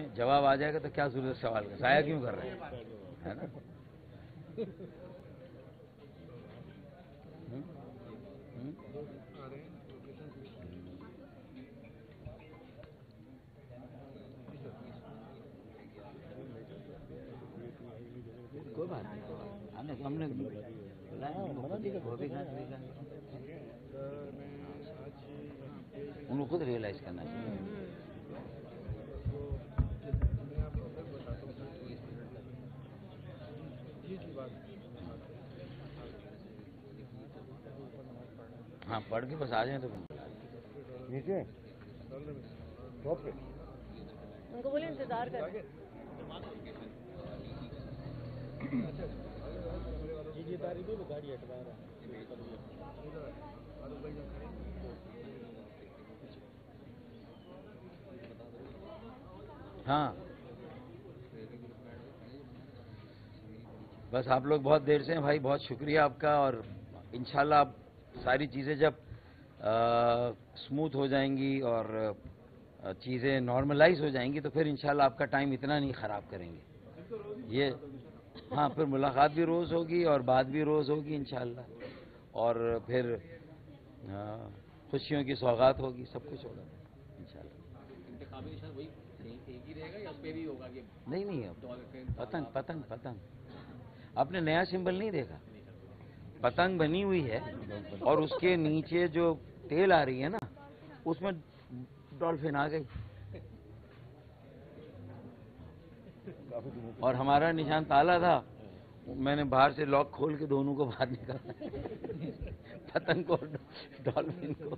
میں جواب آ جائے گا تو کیا ضرورت سوال کا، ضائع کیوں کر رہے ہیں، ہے نا؟ کوئی بات نہیں، ہم نے وہ بھی ان کو خود ریئلائز کرنا چاہیے۔ ہاں پڑھ کے بس آ جائیں تو نیچے ان کو بولے انتظار کریں۔ گاڑی ہٹوا رہا ہاں بس آپ لوگ بہت دیر سے ہیں بھائی، بہت شکریہ آپ کا، اور انشاءاللہ آپ ساری چیزیں جب سموتھ ہو جائیں گی اور چیزیں نارملائز ہو جائیں گی تو پھر انشاءاللہ آپ کا ٹائم اتنا نہیں خراب کریں گے یہ۔ ہاں پھر ملاقات بھی روز ہوگی اور بات بھی روز ہوگی انشاءاللہ، اور پھر خوشیوں کی سوغات ہوگی، سب کچھ ہوگا انشاءاللہ۔ انتخابی نشان وہی ایک ہی رہے گا یا اس پہ بھی ہوگا؟ نہیں پتنگ پتنگ پتنگ آپ نے نیا سمبل نہیں دیکھا؟ پتنگ بنی ہوئی ہے اور اس کے نیچے جو ٹیل آ رہی ہے نا اس میں ڈولفن آ گئی، اور ہمارا نشان تالا تھا، میں نے باہر سے لاک کھول کے دونوں کو باہر نکالا، پتنگ کو ڈولفن کو۔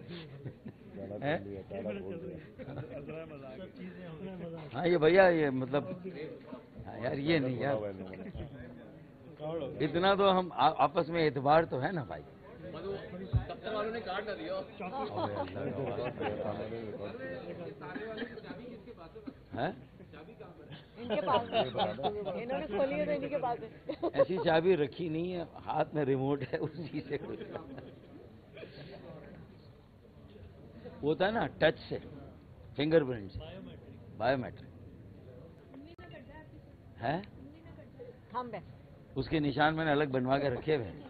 ہاں یہ بھیا یہ مطلب یار یہ نہیں یار، اتنا تو ہم آپس میں اعتبار تو ہے نا بھائی۔ دفتر والوں نے کارڈ نہ دیا ایسی چابی رکھی نہیں ہے، ہاتھ میں ریموٹ ہے اسی سے ہوتا ہے نا، ٹچ سے، فنگر پرنٹ سے، بایو میٹرک ہے، اس کے نشان میں نے الگ بنوا کے رکھے ہوئے ہیں۔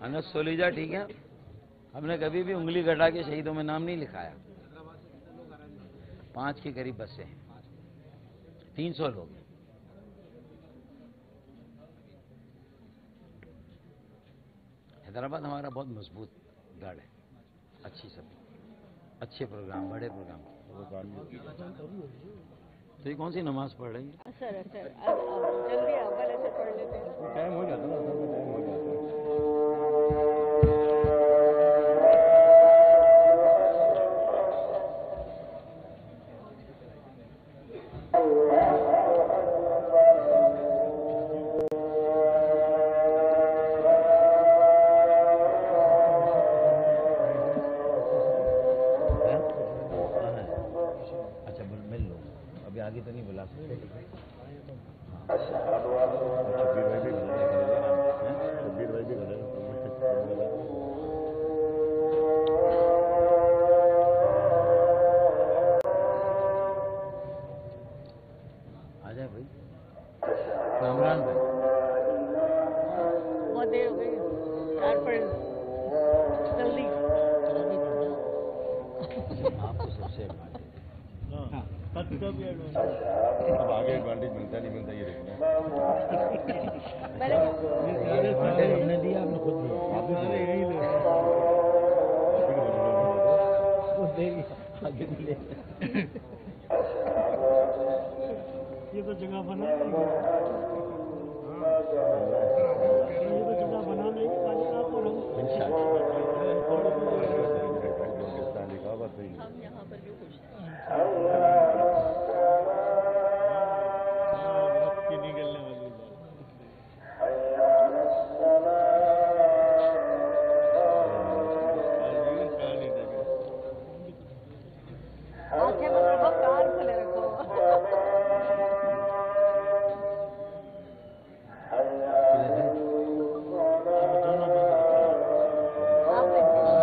انس سولیجا ٹھیک ہے، ہم نے کبھی بھی انگلی گٹا کے شہیدوں میں نام نہیں لکھایا۔ 5 کے قریب بسیں ہیں، 300 لوگ ہیں۔ حیدرآباد ہمارا بہت مضبوط گڑھ ہے، اچھی سب اچھے پروگرام، بڑے پروگرام۔ تو یہ کون سی نماز پڑھ رہی ہیں؟ جلدی اول ایسے پڑھ لیتے ہیں، ٹائم ہو جاتا نا، ٹائم ہو جاتا ہے۔ اچھا مل لو، ابھی آگے تو نہیں بلا سکتے۔ شبیر بھائی بھی آ جائے بھائی، عمران بھائی بہت دیر ہو گئی، 4 پڑھ جلدی۔ آپ کو سب سے ایڈوانٹیج اب آگے ایڈوانٹیج ملتا نہیں ملتا یہ دیکھنا ہے۔ ایڈوانٹیج ہم نے دیا، آپ نے خود دیا، آپ نے یہ تو جگہ بنا لیں گے، یہ تو جگہ بنا لیں گے، خالی آپ اور ہم۔ ہم یہاں پر بھی خوش ہیں۔ وقت کی نکلنے والی بات۔ آنکھیں بند رکھو، کان کھلے رکھو۔ آپ دیکھیں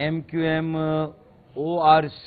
MQM ORC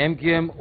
MQM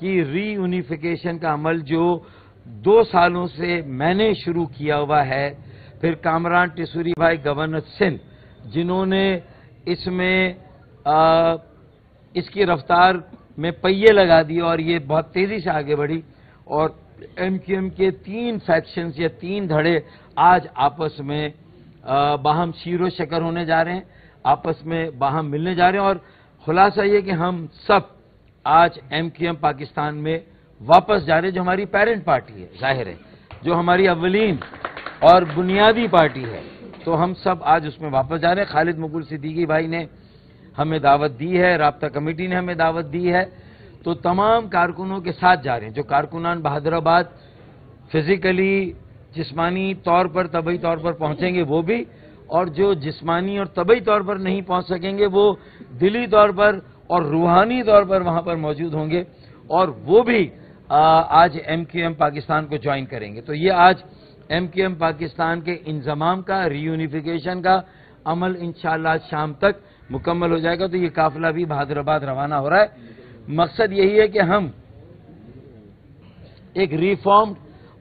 کی ری یونیفیکیشن کا عمل جو 2 سالوں سے میں نے شروع کیا ہوا ہے، پھر کامران ٹیسوری بھائی گورنر سندھ جنہوں نے اس میں اس کی رفتار میں پہیے لگا دیے اور یہ بہت تیزی سے آگے بڑھی، اور ایم کیو ایم کے 3 فیکشنز یا 3 دھڑے آج آپس میں باہم شیر و شکر ہونے جا رہے ہیں، آپس میں باہم ملنے جا رہے ہیں، اور خلاصہ یہ کہ ہم سب آج ایم کیو ایم پاکستان میں واپس جا رہے ہیں، جو ہماری پیرنٹ پارٹی ہے، ظاہر ہے جو ہماری اولین اور بنیادی پارٹی ہے، تو ہم سب آج اس میں واپس جا رہے ہیں۔ خالد مقبول صدیقی بھائی نے ہمیں دعوت دی ہے، رابطہ کمیٹی نے ہمیں دعوت دی ہے، تو تمام کارکنوں کے ساتھ جا رہے ہیں۔ جو کارکنان بہادر آباد فزیکلی جسمانی طور پر طبعی طور پر پہنچیں گے وہ بھی، اور جو جسمانی اور طبعی طور پر نہیں پہنچ سکیں گے وہ دلی طور پر اور روحانی طور پر وہاں پر موجود ہوں گے، اور وہ بھی آج ایم کیو ایم پاکستان کو جوائن کریں گے۔ تو یہ آج ایم کیو ایم پاکستان کے انضمام کا، ری یونیفیکیشن کا عمل انشاءاللہ آج شام تک مکمل ہو جائے گا۔ تو یہ قافلہ بھی بہادر آباد روانہ ہو رہا ہے۔ مقصد یہی ہے کہ ہم ایک ریفارمڈ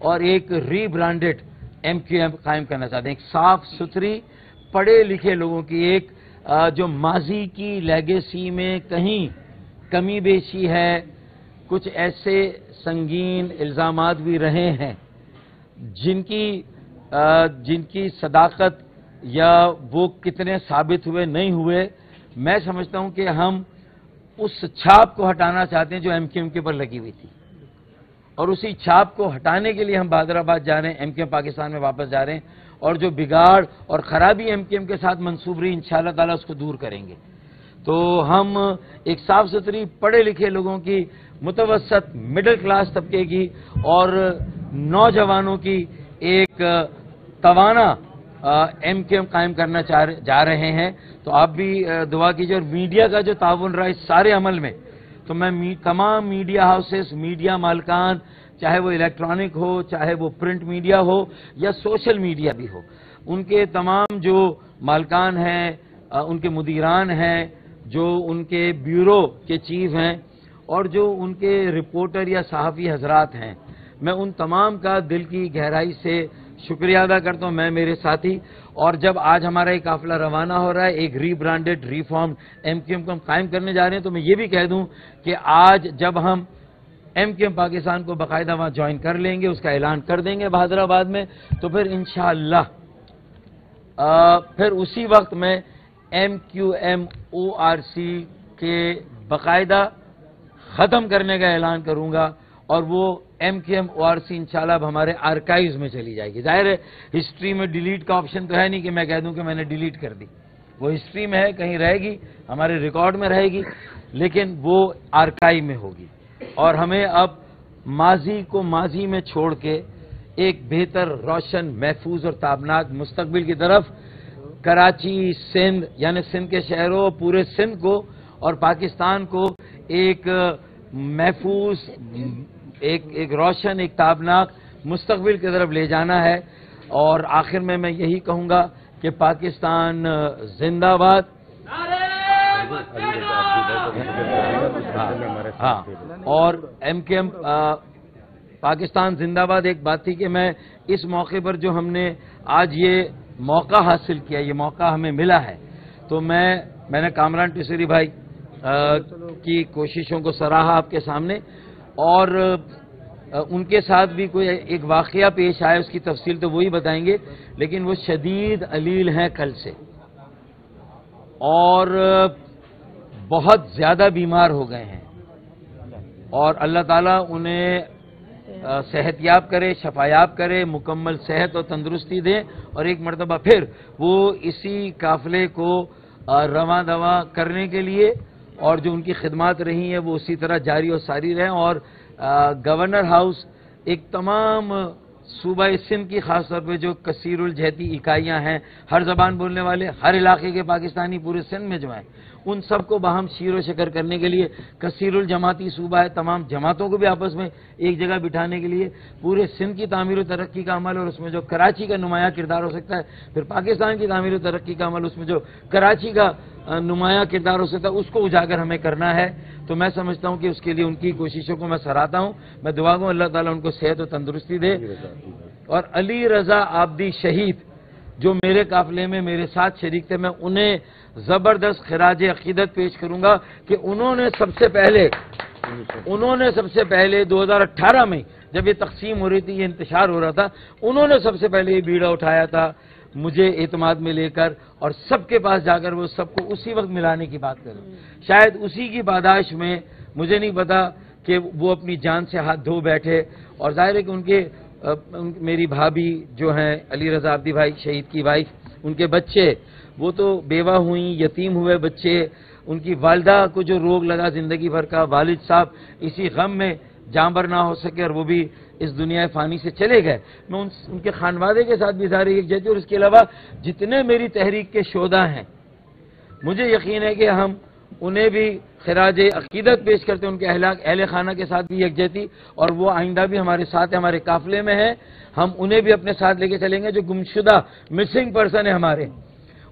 اور ایک ری برانڈڈ ایم کیو ایم قائم کرنا چاہتے ہیں، ایک صاف ستھری پڑھے لکھے لوگوں کی، ایک جو ماضی کی لیگیسی میں کہیں کمی بیشی ہے، کچھ ایسے سنگین الزامات بھی رہے ہیں جن کی صداقت یا وہ کتنے ثابت ہوئے نہیں ہوئے، میں سمجھتا ہوں کہ ہم اس چھاپ کو ہٹانا چاہتے ہیں جو ایم کیو ایم کے پر لگی ہوئی تھی، اور اسی چھاپ کو ہٹانے کے لیے ہم بہادر آباد جا رہے ہیں، ایم کیو ایم پاکستان میں واپس جا رہے ہیں، اور جو بگاڑ اور خرابی ایم کیو ایم کے ساتھ منسوب رہی انشاءاللہ تعالیٰ اس کو دور کریں گے۔ تو ہم ایک صاف ستھری پڑھے لکھے لوگوں کی، متوسط مڈل کلاس طبقے کی اور نوجوانوں کی ایک توانا ایم کیو ایم قائم کرنا جا رہے ہیں۔ تو آپ بھی دعا کیجیے، اور میڈیا کا جو تعاون رہا اس سارے عمل میں، تو میں تمام میڈیا ہاؤسز، میڈیا مالکان، چاہے وہ الیکٹرانک ہو، چاہے وہ پرنٹ میڈیا ہو یا سوشل میڈیا بھی ہو، ان کے تمام جو مالکان ہیں، ان کے مدیران ہیں، جو ان کے بیورو کے چیف ہیں، اور جو ان کے رپورٹر یا صحافی حضرات ہیں، میں ان تمام کا دل کی گہرائی سے شکریہ ادا کرتا ہوں، میں میرے ساتھی۔ اور جب آج ہمارا ایک قافلہ روانہ ہو رہا ہے ایک ری برانڈڈ ری فارمڈ ایم کیو ایم کو ہم قائم کرنے جا رہے ہیں، تو میں یہ بھی کہہ دوں کہ آج جب ہم ایم کیو ایم پاکستان کو باقاعدہ وہاں جوائن کر لیں گے، اس کا اعلان کر دیں گے بہادر آباد میں، تو پھر انشاءاللہ پھر اسی وقت میں M Q M O R C کے باقاعدہ ختم کرنے کا اعلان کروں گا، اور وہ M Q M O R C انشاءاللہ اب ہمارے آرکائیوز میں چلی جائے گی۔ ظاہر ہے ہسٹری میں ڈیلیٹ کا آپشن تو ہے نہیں کہ میں کہہ دوں کہ میں نے ڈیلیٹ کر دی، وہ ہسٹری میں ہے، کہیں رہے گی، ہمارے ریکارڈ میں رہے گی، لیکن وہ آرکائیو میں ہوگی، اور ہمیں اب ماضی کو ماضی میں چھوڑ کے ایک بہتر، روشن، محفوظ اور تابناک مستقبل کی طرف کراچی، سندھ یعنی سندھ کے شہروں، پورے سندھ کو اور پاکستان کو ایک محفوظ، ایک روشن، ایک تابناک مستقبل کی طرف لے جانا ہے۔ اور آخر میں یہی کہوں گا کہ پاکستان زندہ باد۔ ہاں، اور ایم کیو ایم پاکستان زندہ باد۔ ایک بات تھی کہ میں اس موقع پر جو ہم نے آج یہ موقع حاصل کیا، یہ موقع ہمیں ملا ہے، تو میں نے کامران ٹیسوری بھائی کی کوششوں کو سراہا آپ کے سامنے، اور ان کے ساتھ بھی کوئی ایک واقعہ پیش آیا، اس کی تفصیل تو وہی بتائیں گے، لیکن وہ شدید علیل ہیں کل سے، اور بہت زیادہ بیمار ہو گئے ہیں، اور اللہ تعالیٰ انہیں صحت یاب کرے، شفا یاب کرے، مکمل صحت اور تندرستی دے، اور ایک مرتبہ پھر وہ اسی قافلے کو رواں دواں کرنے کے لیے، اور جو ان کی خدمات رہی ہیں وہ اسی طرح جاری اور ساری رہیں۔ اور گورنر ہاؤس ایک تمام صوبہ سندھ کی خاص طور پہ جو کثیر الجہتی اکائیاں ہیں، ہر زبان بولنے والے، ہر علاقے کے پاکستانی پورے سندھ میں جو ہیں، ان سب کو باہم شیر و شکر کرنے کے لیے کثیر الجماعتی صوبہ ہے، تمام جماعتوں کو بھی آپس میں ایک جگہ بٹھانے کے لیے پورے سندھ کی تعمیر و ترقی کا عمل، اور اس میں جو کراچی کا نمایاں کردار ہو سکتا ہے، پھر پاکستان کی تعمیر و ترقی کا عمل، اس میں جو کراچی کا نمایاں کردار ہو سکتا ہے، اس کو اجاگر ہمیں کرنا ہے۔ تو میں سمجھتا ہوں کہ اس کے لیے ان کی کوششوں کو میں سراہتا ہوں۔ میں دعا گوں اللہ تعالیٰ ان کو صحت و تندرستی دے۔ اور علی رضا عابدی شہید جو میرے قافلے میں میرے ساتھ شریک تھے، میں انہیں زبردست خراج عقیدت پیش کروں گا کہ انہوں نے سب سے پہلے 2018 میں جب یہ تقسیم ہو رہی تھی، یہ انتشار ہو رہا تھا، انہوں نے سب سے پہلے یہ بیڑا اٹھایا تھا مجھے اعتماد میں لے کر، اور سب کے پاس جا کر وہ سب کو اسی وقت ملانے کی بات کریں۔ شاید اسی کی پاداش میں مجھے نہیں پتا کہ وہ اپنی جان سے ہاتھ دھو بیٹھے، اور ظاہر ہے کہ میری بھابھی جو ہیں علی رضا عابدی بھائی شہید کی وائف، ان کے بچے وہ تو بیوہ ہوئیں، یتیم ہوئے بچے، ان کی والدہ کو جو روگ لگا زندگی بھر کا، والد صاحب اسی غم میں جانبر نہ ہو سکے اور وہ بھی اس دنیا فانی سے چلے گئے۔ میں ان کے خانوادے کے ساتھ بھی ظاہر یکجہتی، اور اس کے علاوہ جتنے میری تحریک کے شہداء ہیں، مجھے یقین ہے کہ ہم انہیں بھی خراج عقیدت پیش کرتے ہیں، ان کے اہل خانہ کے ساتھ بھی یکجہتی، اور وہ آئندہ بھی ہمارے ساتھ ہیں، ہمارے قافلے میں ہیں، ہم انہیں بھی اپنے ساتھ لے کے چلیں گے۔ جو گمشدہ مسنگ پرسن ہیں ہمارے،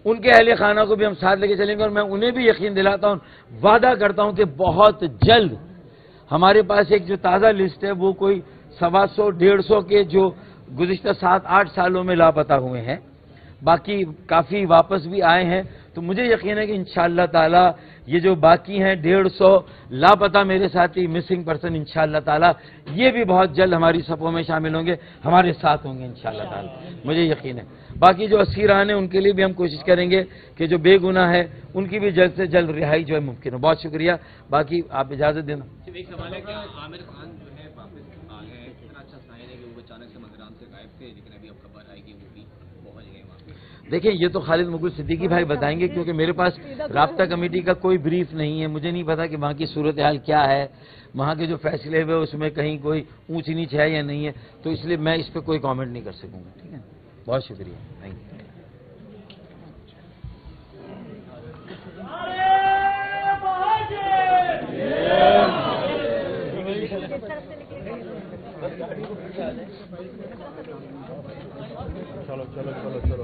ان کے اہل خانہ کو بھی ہم ساتھ لے کے چلیں گے، اور میں انہیں بھی یقین دلاتا ہوں، وعدہ کرتا ہوں کہ بہت جلد ہمارے پاس ایک جو تازہ لسٹ ہے، وہ کوئی 125 150 کے جو گزشتہ 7-8 سالوں میں لاپتہ ہوئے ہیں، باقی کافی واپس بھی آئے ہیں۔ تو مجھے یقین ہے کہ انشاءاللہ تعالی یہ جو باقی ہیں 150 لاپتہ میرے ساتھی مسنگ پرسن، انشاءاللہ تعالی یہ بھی بہت جلد ہماری صفوں میں شامل ہوں گے، ہمارے ساتھ ہوں گے انشاءاللہ تعالی، مجھے یقین ہے۔ باقی جو اسیران ہیں ان کے لیے بھی ہم کوشش کریں گے کہ جو بے گناہ ہے ان کی بھی جلد سے جلد رہائی جو ہے ممکن ہو۔ بہت شکریہ، باقی آپ اجازت دینا۔ ایک سوال ہے کہ عامر خان جو ہے واپس آ گئے، اتنا اچھا سائن ہے کہ وہ اچانک سے منظران سے غائب تھے، لیکن ابھی اب خبر آئے گی وہ بھی پہنچ گئے وہاں پہ۔ دیکھیں یہ تو خالد مغل صدیقی بھائی بتائیں گے، کیونکہ میرے پاس رابطہ کمیٹی کا کوئی بریف نہیں ہے، مجھے نہیں پتا کہ وہاں کی صورتحال کیا ہے، وہاں کے جو فیصلے ہوئے اس میں کہیں کوئی اونچ نیچ ہے یا نہیں ہے، تو اس لیے میں اس پہ کوئی کامنٹ نہیں کر سکوں گا۔ ٹھیک ہے، بہت شکریہ، تھینک یو۔ چلو چلو چلو چلو